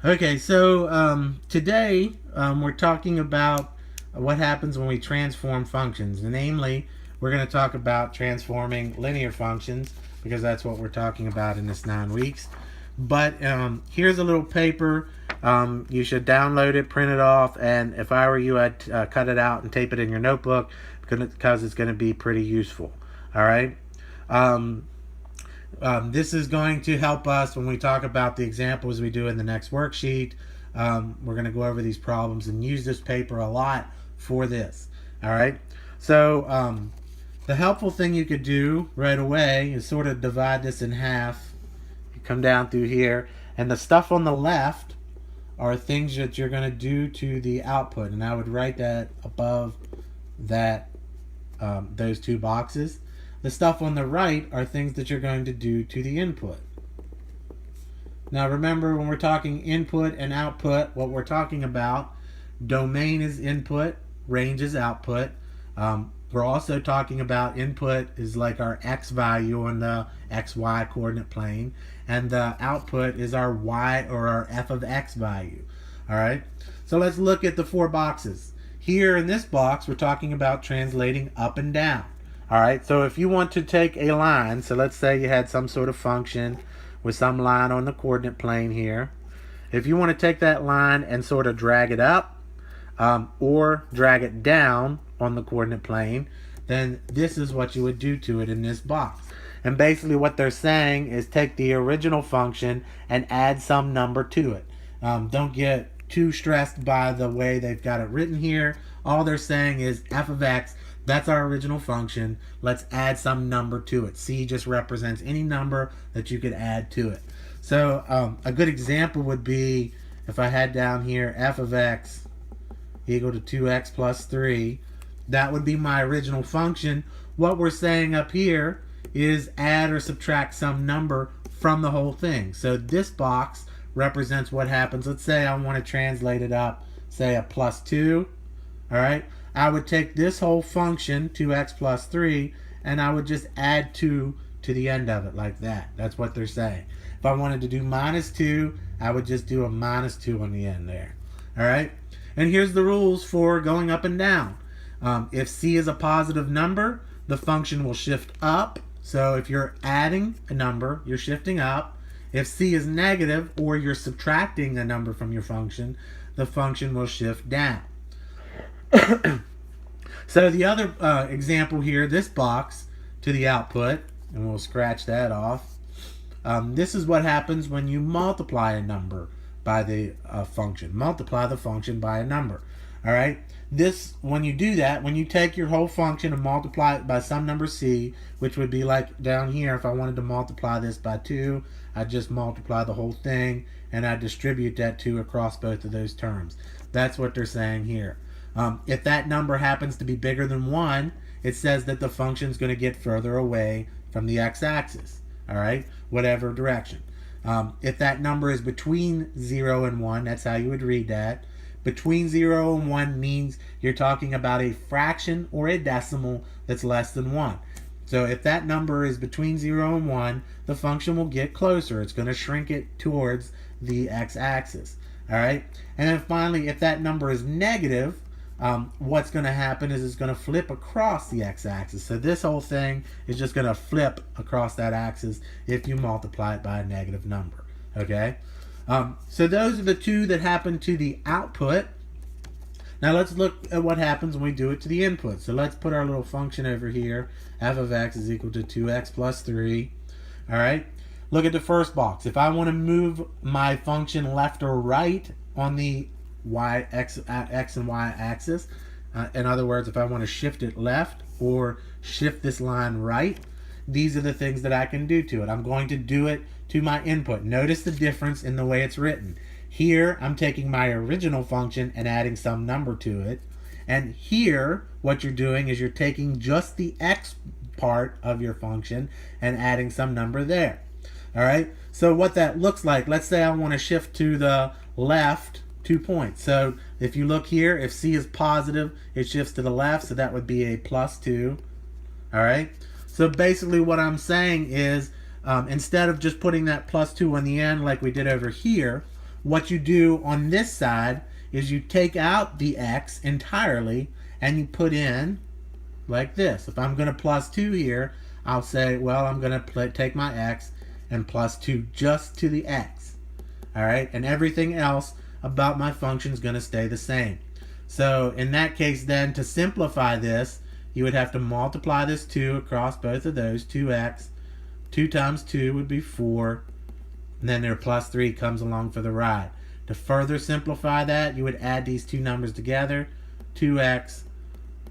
Okay, so today we're talking about what happens when we transform functions. Namely, we're going to talk about transforming linear functions because that's what we're talking about in this 9 weeks. But here's a little paper. You should download it, print it off, and if I were you, I'd cut it out and tape it in your notebook because it's going to be pretty useful. All right. Um, this is going to help us when we talk about the examples we do in the next worksheet. We're going to go over these problems and use this paper a lot for this. All right. So the helpful thing you could do right away is sort of divide this in half. You come down through here, and the stuff on the left are things that you're going to do to the output, and I would write that above that those two boxes. The stuff on the right are things that you're going to do to the input. Now remember, when we're talking input and output, what we're talking about, domain is input, range is output. We're also talking about input is like our x value on the xy coordinate plane, and the output is our y or our f of x value. All right, so let's look at the four boxes. Here in this box, we're talking about translating up and down. All right, so if you want to take a line, so let's say you had some sort of function with some line on the coordinate plane here. If you want to take that line and sort of drag it up or drag it down on the coordinate plane, then this is what you would do to it in this box. And basically what they're saying is take the original function and add some number to it. Don't get too stressed by the way they've got it written here. All they're saying is f of x, that's our original function. Let's add some number to it. C just represents any number that you could add to it. So a good example would be if I had down here f of x equal to 2x plus 3. That would be my original function. What we're saying up here is add or subtract some number from the whole thing. So this box represents what happens. Let's say I want to translate it up, say a plus 2. All right. I would take this whole function, 2x plus 3, and I would just add 2 to the end of it like that. That's what they're saying. If I wanted to do minus 2, I would just do a minus 2 on the end there. All right? And here's the rules for going up and down. If c is a positive number, the function will shift up. So if you're adding a number, you're shifting up. If c is negative, or you're subtracting a number from your function, the function will shift down. So the other example here, this box to the output, and we'll scratch that off. This is what happens when you multiply a number by the function. Multiply the function by a number. All right. This, when you do that, when you take your whole function and multiply it by some number c, which would be like down here, if I wanted to multiply this by 2, I'd just multiply the whole thing and I distribute that 2 across both of those terms. That's what they're saying here. If that number happens to be bigger than 1, it says that the function is going to get further away from the x-axis, all right, whatever direction. If that number is between 0 and 1, that's how you would read that. Between 0 and 1 means you're talking about a fraction or a decimal that's less than 1. So if that number is between 0 and 1, the function will get closer. It's going to shrink it towards the x-axis, all right? And then finally, if that number is negative, what's going to happen is it's going to flip across the x-axis. So this whole thing is just going to flip across that axis if you multiply it by a negative number. Okay? So those are the two that happen to the output. Now let's look at what happens when we do it to the input. So let's put our little function over here. F of x is equal to 2x plus 3. All right? Look at the first box. If I want to move my function left or right on the x and y axis, in other words, if I want to shift it left or shift this line right, these are the things that I can do to it. I'm going to do it to my input. Notice the difference in the way it's written. Here, I'm taking my original function and adding some number to it. And here, what you're doing is you're taking just the x part of your function and adding some number there. All right? So what that looks like, let's say I want to shift to the left 2 points. So if you look here, if c is positive, it shifts to the left, so that would be a plus 2. All right? So basically what I'm saying is instead of just putting that plus 2 on the end like we did over here, what you do on this side is you take out the x entirely and you put in like this. If I'm going to plus 2 here, I'll say, well, I'm going to take my x and plus 2 just to the x. All right, and everything else about my function is going to stay the same. So in that case then, to simplify this, you would have to multiply this 2 across both of those, 2x. 2 times 2 would be 4, and then their plus 3 comes along for the ride. To further simplify that, you would add these two numbers together, 2x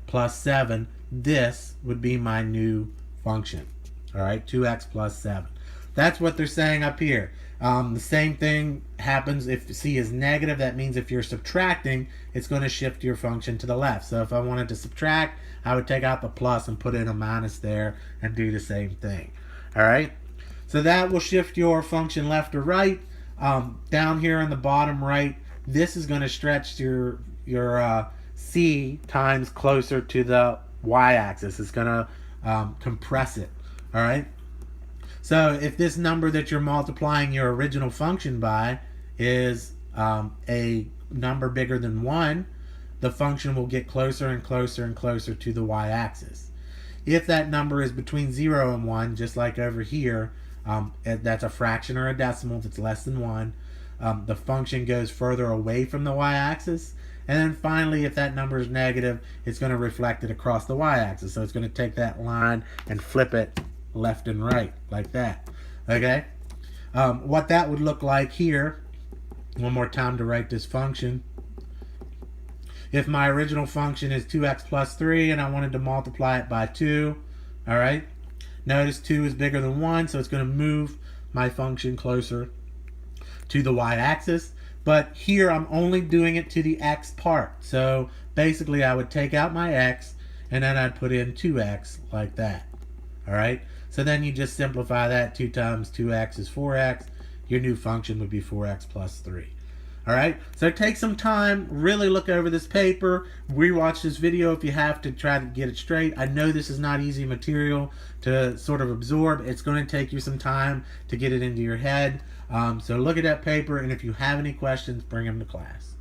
plus 7. This would be my new function. All right, 2x plus 7. That's what they're saying up here. The same thing happens if c is negative. That means if you're subtracting, it's going to shift your function to the left. So if I wanted to subtract, I would take out the plus and put in a minus there and do the same thing. All right, so that will shift your function left or right. Down here on the bottom right, this is going to stretch your c times closer to the y-axis. It's going to compress it. All right. So if this number that you're multiplying your original function by is a number bigger than 1, the function will get closer and closer and closer to the y-axis. If that number is between 0 and 1, just like over here, that's a fraction or a decimal that's less than 1, the function goes further away from the y-axis. And then finally, if that number is negative, it's going to reflect it across the y-axis. So it's going to take that line and flip it left and right like that. Okay, what that would look like here, one more time to write this function. If my original function is 2x plus 3 and I wanted to multiply it by 2, all right, notice 2 is bigger than 1, so it's going to move my function closer to the y-axis. But here I'm only doing it to the x part. So basically I would take out my x and then I'd put in 2x like that. All right, so then you just simplify that. 2 times 2x is 4x. Your new function would be 4x plus 3. All right, so take some time, really look over this paper, rewatch this video if you have to try to get it straight. I know this is not easy material to sort of absorb. It's going to take you some time to get it into your head. So look at that paper, and if you have any questions, bring them to class.